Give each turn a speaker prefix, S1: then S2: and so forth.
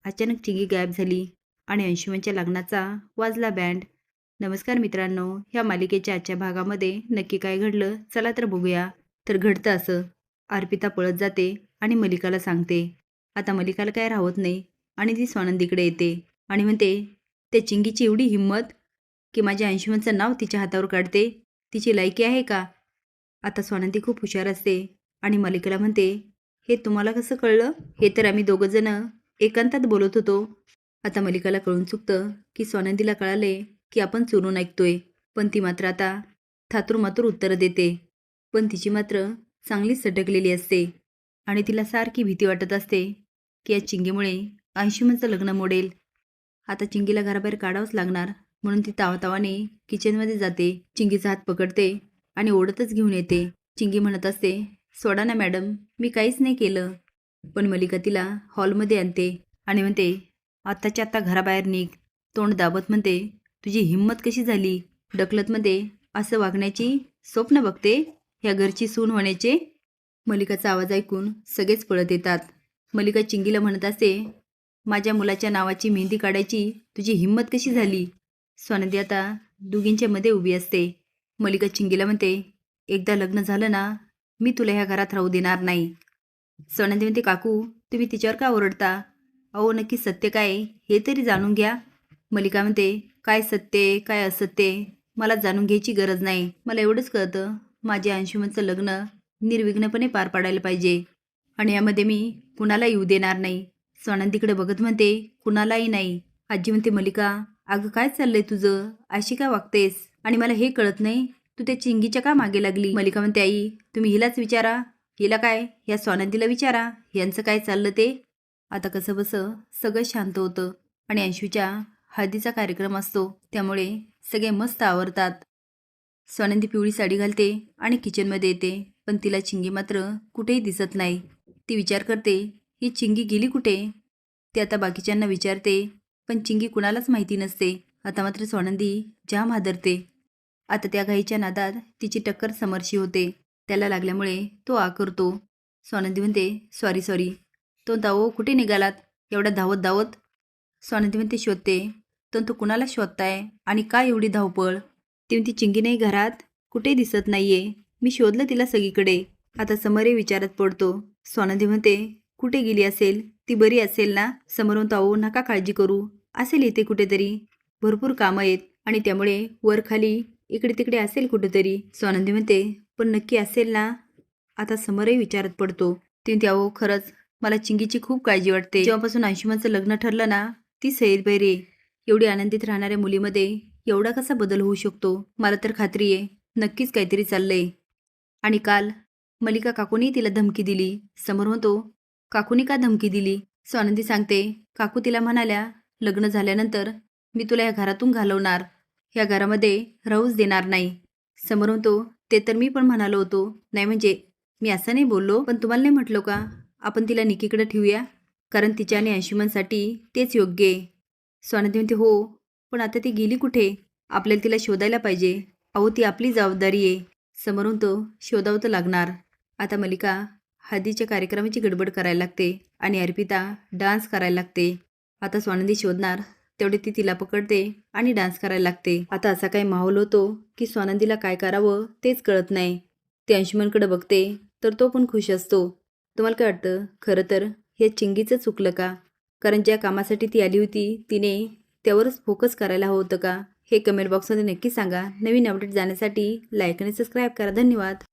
S1: अचानक चिंगी गायब झाली आणि अंशुमनच्या लग्नाचा वाजला बँड. नमस्कार मित्रांनो, ह्या मालिकेच्या आजच्या भागामध्ये नक्की काय घडलं चला तर बघूया. तर घडतं असं, अर्पिता पळत जाते आणि मलिकाला सांगते. आता मलिकाला काय राहत नाही आणि ती स्वानंदीकडे येते आणि म्हणते, त्या चिंगीची एवढी हिंमत की माझ्या अंशुमनचं नाव तिच्या हातावर काढते. तिची लायकी आहे का? आता स्वानंदी खूप हुशार असते आणि मलिकाला म्हणते, हे तुम्हाला कसं कळलं? हे तर आम्ही दोघंजण एकांतात बोलत होतो. आता मलिकाला कळून चुकतं की स्वानंदीला कळाले की आपण चोरून ऐकतोय, पण ती मात्र आता थातूरमातूर उत्तरं देते. पण तिची मात्र चांगलीच सटकलेली असते आणि तिला सारखी भीती वाटत असते की या चिंगीमुळे अंशुमनचं लग्न मोडेल. आता चिंगीला घराबाहेर काढावंच लागणार, म्हणून ती तावातावाने किचनमध्ये जाते. चिंगीचा हात पकडते आणि ओढतच घेऊन येते. चिंगी म्हणत असते, सोडा ना मॅडम, मी काहीच नाही केलं. पण मलिका तिला हॉलमध्ये आणते आणि म्हणते, आत्ताच्या आत्ता घराबाहेर निघ. तोंड दाबत म्हणते, तुझी हिंमत कशी झाली? ढकलत म्हणते, असं वागण्याची स्वप्न बघते ह्या घरची सून होण्याचे? मलिकाचा आवाज ऐकून सगळेच पळत येतात. मलिका चिंगीला म्हणत असते, माझ्या मुलाच्या नावाची मेहंदी काढायची तुझी हिंमत कशी झाली? स्वानंदी आता दोघींच्या मध्ये उभी असते. मलिका चिंगीला म्हणते, एकदा लग्न झालं ना, मी तुला ह्या घरात राहू देणार नाही. स्वानंदी म्हणते, काकू तुम्ही तिच्यावर का ओरडता? अहो नक्की सत्य काय हे तरी जाणून घ्या. मलिका म्हणते, काय सत्य काय असत्य मला जाणून घ्यायची गरज नाही. मला एवढंच कळतं, माझ्या अंशुमनचं लग्न निर्विघ्नपणे पार पाडायला पाहिजे आणि यामध्ये मी कुणाला येऊ देणार नाही. स्वानंदीकडे बघत म्हणते, कुणालाही नाही. आजी म्हणते, मलिका अगं काय चाललंय तुझं? अशी का वागतेस? आणि मला हे कळत नाही, तू त्या चिंगीच्या का मागे लागली? मलिका म्हणते, आई तुम्ही हिलाच विचारा. हिला काय, या स्वानंदीला विचारा यांचं काय चाललं ते. आता कसं बसं सगळं शांत होतं आणि अंशूच्या हळदीचा कार्यक्रम असतो, त्यामुळे सगळे मस्त आवरतात. स्वानंदी पिवळी साडी घालते आणि किचनमध्ये येते, पण तिला चिंगी मात्र कुठेही दिसत नाही. ती विचार करते, ही चिंगी गेली कुठे? ती आता बाकीच्यांना विचारते, पण चिंगी कुणालाच माहिती नसते. आता मात्र स्वानंदी जाम हादरते. आता त्या घाईच्या नादात तिची टक्कर समरशी होते. त्याला लागल्यामुळे तो आकरतो. स्वानंदी म्हणते, सॉरी सॉरी. तो दावो कुठे निघालात एवढा धावत धावत? स्वानंदी म्हणते, शोधते. तो कुणाला शोधताय आणि काय एवढी धावपळ? ती म्हणते, चिंगी नाही घरात, कुठेही दिसत नाहीये. मी शोधलं तिला सगळीकडे. आता समरही विचारत पडतो. स्वानंदी म्हणते, कुठे गेली असेल? ती बरी असेल ना? समर म्हणतो, अहो नका काळजी करू, असेल इथे कुठेतरी. भरपूर कामं आहेत आणि त्यामुळे वर खाली इकडे तिकडे असेल कुठेतरी. स्वानंदी म्हणते, पण नक्की असेल ना? आता समरही विचारत पडतो. ती म्हणते, अहो खरंच मला चिंगीची खूप काळजी वाटते. जेव्हापासून अंशुमनचं लग्न ठरलं ना, ती सैरभैरी आहे. एवढी आनंदित राहणाऱ्या मुलीमध्ये एवढा कसा बदल होऊ शकतो? मला तर खात्री आहे नक्कीच काहीतरी चाललंय. आणि काल मलिका काकूनी तिला धमकी दिली. समोर म्हणतो, काकूनी का धमकी दिली? स्वानंदी सांगते, काकू तिला म्हणाल्या, लग्न झाल्यानंतर मी तुला या घरातून घालवणार, या घरामध्ये राहूच देणार नाही. समोर म्हणतो, ते तर मी पण म्हणालो होतो. नाही म्हणजे मी असं नाही बोललो, पण तुम्हाला नाही म्हटलो का आपण तिला निकीकडे ठेवूया, कारण तिच्या आणि अंशुमनसाठी तेच योग्य आहे. स्वानंदी म्हणते, हो पण आता ती गेली कुठे? आपल्याला तिला शोधायला पाहिजे. अहो ती आपली जबाबदारी आहे. समोरून तो शोधावं तर लागणार. आता मलिका हळदीच्या कार्यक्रमाची गडबड करायला लागते आणि अर्पिता डान्स करायला लागते. आता स्वानंदी शोधणार तेवढे ती तिला पकडते आणि डान्स करायला लागते. आता असा काही माहोल होतो की स्वानंदीला काय करावं तेच कळत नाही. ती अंशुमनकडे बघते तर तो पण खुश असतो. तुम्हाला काय वाटतं, खरं तर हे चिंगीचं चुकलं का? कारण ज्या कामासाठी ती आली होती तिने त्यावरच फोकस करायला हवं होतं का? हे कमेंट बॉक्समध्ये नक्की सांगा. नवीन अपडेट जाण्यासाठी लाईक आणि सबस्क्राईब करा. धन्यवाद.